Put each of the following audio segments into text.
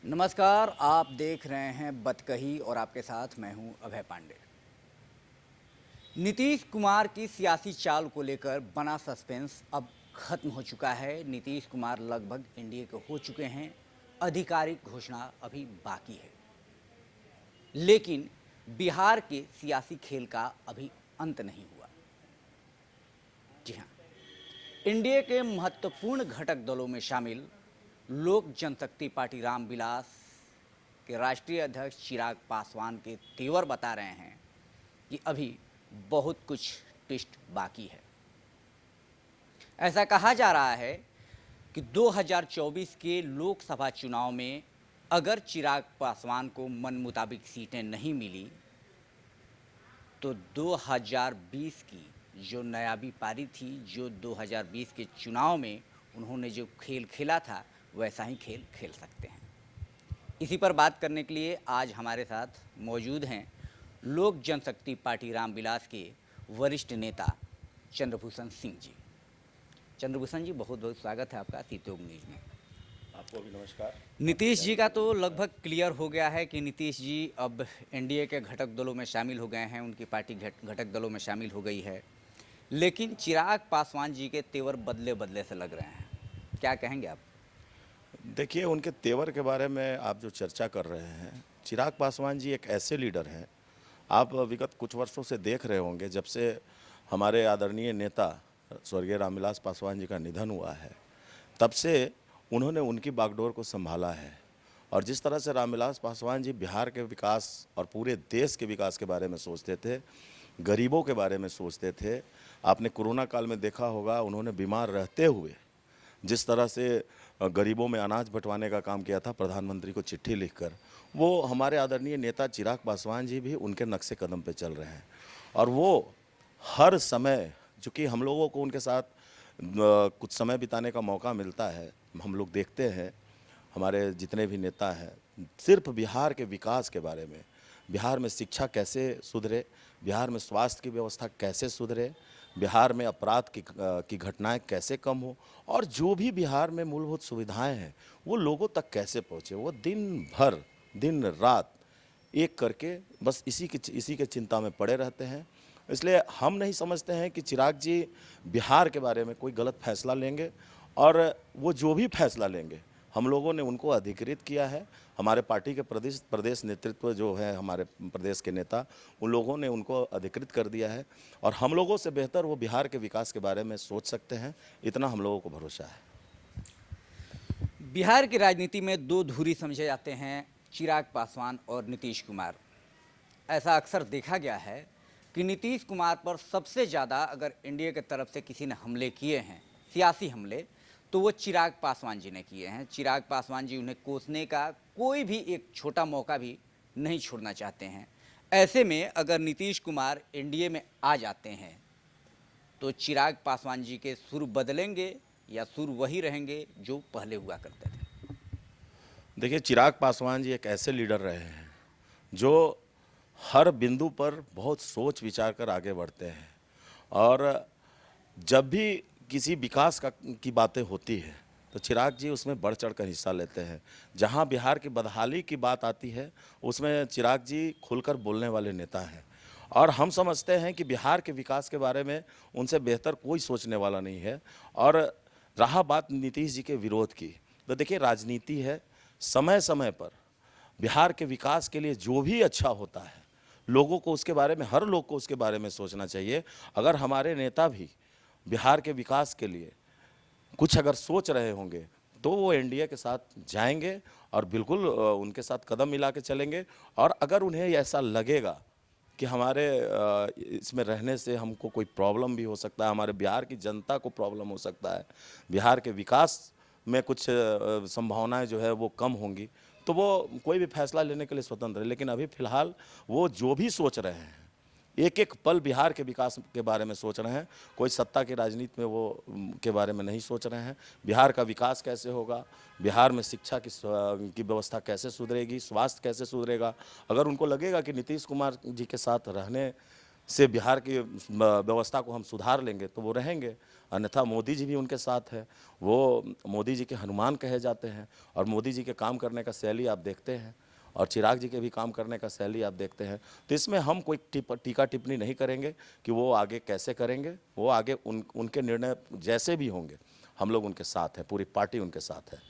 नमस्कार, आप देख रहे हैं बतकही और आपके साथ मैं हूं अभय पांडे। नीतीश कुमार की सियासी चाल को लेकर बना सस्पेंस अब खत्म हो चुका है। नीतीश कुमार लगभग एनडीए के हो चुके हैं, आधिकारिक घोषणा अभी बाकी है। लेकिन बिहार के सियासी खेल का अभी अंत नहीं हुआ। जी हाँ, एनडीए के महत्वपूर्ण घटक दलों में शामिल लोक जनशक्ति पार्टी रामविलास के राष्ट्रीय अध्यक्ष चिराग पासवान के तेवर बता रहे हैं कि अभी बहुत कुछ ट्विस्ट बाकी है। ऐसा कहा जा रहा है कि 2024 के लोकसभा चुनाव में अगर चिराग पासवान को मन मुताबिक सीटें नहीं मिली तो 2020 की जो नायाबी पारी थी, जो 2020 के चुनाव में उन्होंने जो खेल खेला था वैसा ही खेल खेल सकते हैं। इसी पर बात करने के लिए आज हमारे साथ मौजूद हैं लोक जनशक्ति पार्टी रामविलास के वरिष्ठ नेता चंद्रभूषण सिंह जी। चंद्रभूषण जी, बहुत बहुत स्वागत है आपका सीतोग न्यूज में। आपको भी नमस्कार। नीतीश जी का तो लगभग क्लियर हो गया है कि नीतीश जी अब एनडीए के घटक दलों में शामिल हो गए हैं, उनकी पार्टी घटक दलों में शामिल हो गई है। लेकिन चिराग पासवान जी के तेवर बदले बदले से लग रहे हैं, क्या कहेंगे आप? देखिए, उनके तेवर के बारे में आप जो चर्चा कर रहे हैं, चिराग पासवान जी एक ऐसे लीडर हैं, आप विगत कुछ वर्षों से देख रहे होंगे, जब से हमारे आदरणीय नेता स्वर्गीय रामविलास पासवान जी का निधन हुआ है, तब से उन्होंने उनकी बागडोर को संभाला है। और जिस तरह से रामविलास पासवान जी बिहार के विकास और पूरे देश के विकास के बारे में सोचते थे, गरीबों के बारे में सोचते थे, आपने कोरोना काल में देखा होगा, उन्होंने बीमार रहते हुए जिस तरह से गरीबों में अनाज बंटवाने का काम किया था प्रधानमंत्री को चिट्ठी लिखकर, वो हमारे आदरणीय नेता चिराग पासवान जी भी उनके नक्शे कदम पे चल रहे हैं। और वो हर समय, चूँकि हम लोगों को उनके साथ कुछ समय बिताने का मौका मिलता है, हम लोग देखते हैं हमारे जितने भी नेता हैं, सिर्फ बिहार के विकास के बारे में, बिहार में शिक्षा कैसे सुधरे, बिहार में स्वास्थ्य की व्यवस्था कैसे सुधरे, बिहार में अपराध की घटनाएं कैसे कम हो, और जो भी बिहार में मूलभूत सुविधाएं हैं वो लोगों तक कैसे पहुंचे। वो दिन भर दिन रात एक करके बस इसी के चिंता में पड़े रहते हैं। इसलिए हम नहीं समझते हैं कि चिराग जी बिहार के बारे में कोई गलत फैसला लेंगे, और वो जो भी फैसला लेंगे हम लोगों ने उनको अधिकृत किया है। हमारे पार्टी के प्रदेश नेतृत्व जो है, हमारे प्रदेश के नेता, उन लोगों ने उनको अधिकृत कर दिया है, और हम लोगों से बेहतर वो बिहार के विकास के बारे में सोच सकते हैं, इतना हम लोगों को भरोसा है। बिहार की राजनीति में दो धुरी समझे जाते हैं, चिराग पासवान और नीतीश कुमार। ऐसा अक्सर देखा गया है कि नीतीश कुमार पर सबसे ज़्यादा अगर एनडीए की तरफ से किसी ने हमले किए हैं, सियासी हमले, तो वो चिराग पासवान जी ने किए हैं। चिराग पासवान जी उन्हें कोसने का कोई भी एक छोटा मौका भी नहीं छोड़ना चाहते हैं। ऐसे में अगर नीतीश कुमार एनडीए में आ जाते हैं तो चिराग पासवान जी के सुर बदलेंगे या सुर वही रहेंगे जो पहले हुआ करते थे? देखिए, चिराग पासवान जी एक ऐसे लीडर रहे हैं जो हर बिंदु पर बहुत सोच विचार कर आगे बढ़ते हैं, और जब भी किसी विकास की बातें होती है तो चिराग जी उसमें बढ़ चढ़ कर हिस्सा लेते हैं। जहां बिहार की बदहाली की बात आती है उसमें चिराग जी खुलकर बोलने वाले नेता हैं, और हम समझते हैं कि बिहार के विकास के बारे में उनसे बेहतर कोई सोचने वाला नहीं है। और रहा बात नीतीश जी के विरोध की, तो देखिए, राजनीति है, समय समय पर बिहार के विकास के लिए जो भी अच्छा होता है लोगों को उसके बारे में, हर लोग को उसके बारे में सोचना चाहिए। अगर हमारे नेता भी बिहार के विकास के लिए कुछ अगर सोच रहे होंगे तो वो एनडीए के साथ जाएंगे, और बिल्कुल उनके साथ कदम मिला के चलेंगे। और अगर उन्हें ऐसा लगेगा कि हमारे इसमें रहने से हमको कोई प्रॉब्लम भी हो सकता है, हमारे बिहार की जनता को प्रॉब्लम हो सकता है, बिहार के विकास में कुछ संभावनाएं जो है वो कम होंगी, तो वो कोई भी फैसला लेने के लिए स्वतंत्र है। लेकिन अभी फ़िलहाल वो जो भी सोच रहे हैं, एक एक पल बिहार के विकास के बारे में सोच रहे हैं, कोई सत्ता की राजनीति में वो के बारे में नहीं सोच रहे हैं। बिहार का विकास कैसे होगा, बिहार में शिक्षा की व्यवस्था कैसे सुधरेगी, स्वास्थ्य कैसे सुधरेगा। अगर उनको लगेगा कि नीतीश कुमार जी के साथ रहने से बिहार की व्यवस्था को हम सुधार लेंगे तो वो रहेंगे, अन्यथा मोदी जी भी उनके साथ है। वो मोदी जी के हनुमान कहे जाते हैं और मोदी जी के काम करने का शैली आप देखते हैं और चिराग जी के भी काम करने का शैली आप देखते हैं। तो इसमें हम कोई टीका टिप्पणी नहीं करेंगे कि वो आगे कैसे करेंगे, वो आगे उनके निर्णय जैसे भी होंगे हम लोग उनके साथ हैं, पूरी पार्टी उनके साथ है।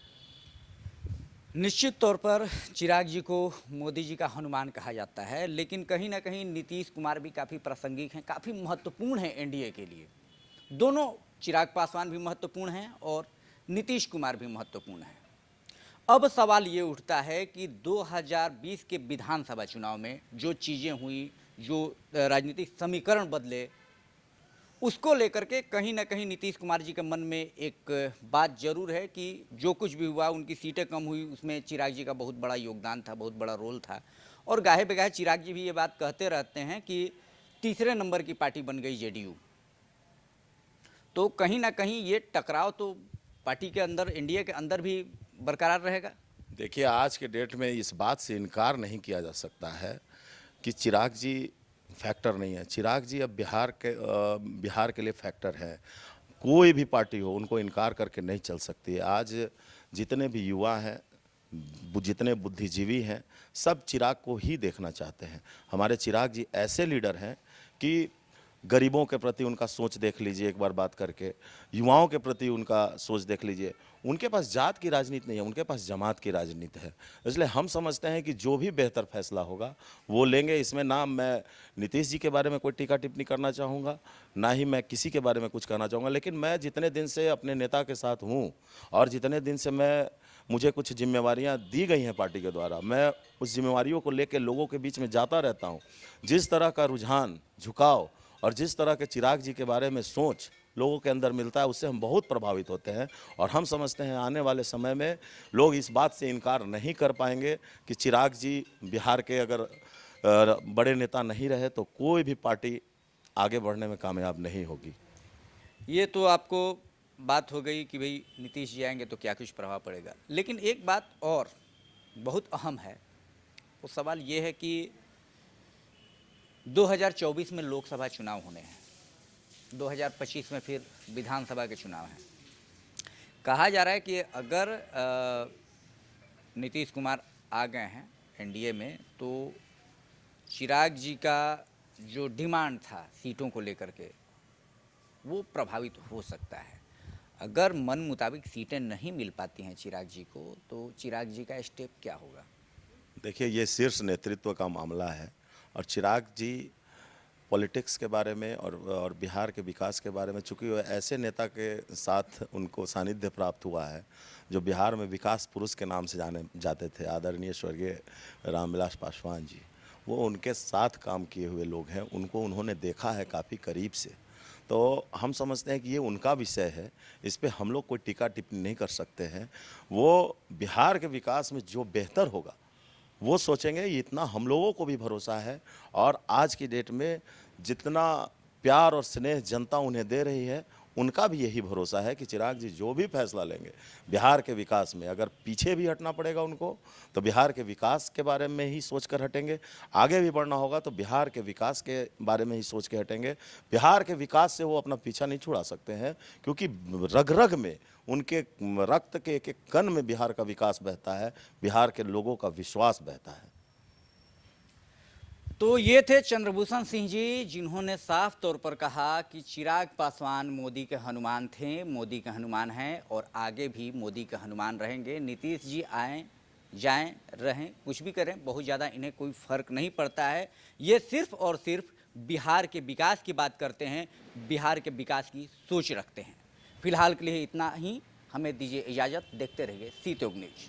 निश्चित तौर पर चिराग जी को मोदी जी का हनुमान कहा जाता है, लेकिन कहीं ना कहीं नीतीश कुमार भी काफ़ी प्रासंगिक हैं, काफ़ी महत्वपूर्ण हैं एनडीए के लिए। दोनों, चिराग पासवान भी महत्वपूर्ण हैं और नीतीश कुमार भी महत्वपूर्ण हैं। अब सवाल ये उठता है कि 2020 के विधानसभा चुनाव में जो चीज़ें हुई, जो राजनीतिक समीकरण बदले, उसको लेकर के कहीं ना कहीं नीतीश कुमार जी के मन में एक बात जरूर है कि जो कुछ भी हुआ, उनकी सीटें कम हुई, उसमें चिराग जी का बहुत बड़ा योगदान था, बहुत बड़ा रोल था। और गाहे बेगाहे चिराग जी भी ये बात कहते रहते हैं कि तीसरे नंबर की पार्टी बन गई जेडीयू। तो कहीं ना कहीं ये टकराव तो पार्टी के अंदर, एनडीए के अंदर भी बरकरार रहेगा। देखिए, आज के डेट में इस बात से इनकार नहीं किया जा सकता है कि चिराग जी फैक्टर नहीं है। चिराग जी अब बिहार के लिए फैक्टर है। कोई भी पार्टी हो, उनको इनकार करके नहीं चल सकती है। आज जितने भी युवा हैं, जितने बुद्धिजीवी हैं, सब चिराग को ही देखना चाहते हैं। हमारे चिराग जी ऐसे लीडर हैं कि गरीबों के प्रति उनका सोच देख लीजिए एक बार बात करके, युवाओं के प्रति उनका सोच देख लीजिए। उनके पास जात की राजनीति नहीं है, उनके पास जमात की राजनीति है। इसलिए हम समझते हैं कि जो भी बेहतर फैसला होगा वो लेंगे। इसमें ना मैं नीतीश जी के बारे में कोई टीका टिप्पणी करना चाहूँगा, ना ही मैं किसी के बारे में कुछ कहना चाहूँगा। लेकिन मैं जितने दिन से अपने नेता के साथ हूँ और जितने दिन से मुझे कुछ जिम्मेवारियां दी गई हैं पार्टी के द्वारा, मैं उस जिम्मेवारियों को लेकर लोगों के बीच में जाता रहता हूँ। जिस तरह का रुझान, झुकाव और जिस तरह के चिराग जी के बारे में सोच लोगों के अंदर मिलता है, उससे हम बहुत प्रभावित होते हैं। और हम समझते हैं आने वाले समय में लोग इस बात से इनकार नहीं कर पाएंगे कि चिराग जी बिहार के अगर बड़े नेता नहीं रहे तो कोई भी पार्टी आगे बढ़ने में कामयाब नहीं होगी। ये तो आपको बात हो गई कि भाई नीतीश जी आएंगे तो क्या कुछ प्रभाव पड़ेगा, लेकिन एक बात और बहुत अहम है। वो सवाल ये है कि 2024 में लोकसभा चुनाव होने हैं, 2025 में फिर विधानसभा के चुनाव हैं। कहा जा रहा है कि अगर नीतीश कुमार आ गए हैं एनडीए में तो चिराग जी का जो डिमांड था सीटों को लेकर के, वो प्रभावित हो सकता है। अगर मन मुताबिक सीटें नहीं मिल पाती हैं चिराग जी को, तो चिराग जी का स्टेप क्या होगा? देखिए, ये शीर्ष नेतृत्व का मामला है और चिराग जी पॉलिटिक्स के बारे में और बिहार के विकास के बारे में, चूँकि वो ऐसे नेता के साथ उनको सानिध्य प्राप्त हुआ है जो बिहार में विकास पुरुष के नाम से जाने जाते थे, आदरणीय स्वर्गीय रामविलास पासवान जी। वो उनके साथ काम किए हुए लोग हैं, उनको उन्होंने देखा है काफ़ी करीब से। तो हम समझते हैं कि ये उनका विषय है, इस पे हम लोग कोई टीका टिप्पणी नहीं कर सकते हैं। वो बिहार के विकास में जो बेहतर होगा वो सोचेंगे, इतना हम लोगों को भी भरोसा है। और आज की डेट में जितना प्यार और स्नेह जनता उन्हें दे रही है, उनका भी यही भरोसा है कि चिराग जी जो भी फैसला लेंगे बिहार के विकास में, अगर पीछे भी हटना पड़ेगा उनको तो बिहार के विकास के बारे में ही सोच कर हटेंगे। आगे भी बढ़ना होगा तो बिहार के विकास के बारे में ही सोच के हटेंगे। बिहार के विकास से वो अपना पीछा नहीं छुड़ा सकते हैं, क्योंकि रग रग में, उनके रक्त के एक एक कण में बिहार का विकास बहता है, बिहार के लोगों का विश्वास बहता है। तो ये थे चंद्रभूषण सिंह जी, जिन्होंने साफ तौर पर कहा कि चिराग पासवान मोदी के हनुमान थे, मोदी के हनुमान हैं और आगे भी मोदी के हनुमान रहेंगे। नीतीश जी आएँ, जाएं, रहें, कुछ भी करें, बहुत ज़्यादा इन्हें कोई फ़र्क नहीं पड़ता है। ये सिर्फ और सिर्फ बिहार के विकास की बात करते हैं, बिहार के विकास की सोच रखते हैं। फिलहाल के लिए इतना ही, हमें दीजिए इजाज़त। देखते रहिए सी त्योग न्यूज।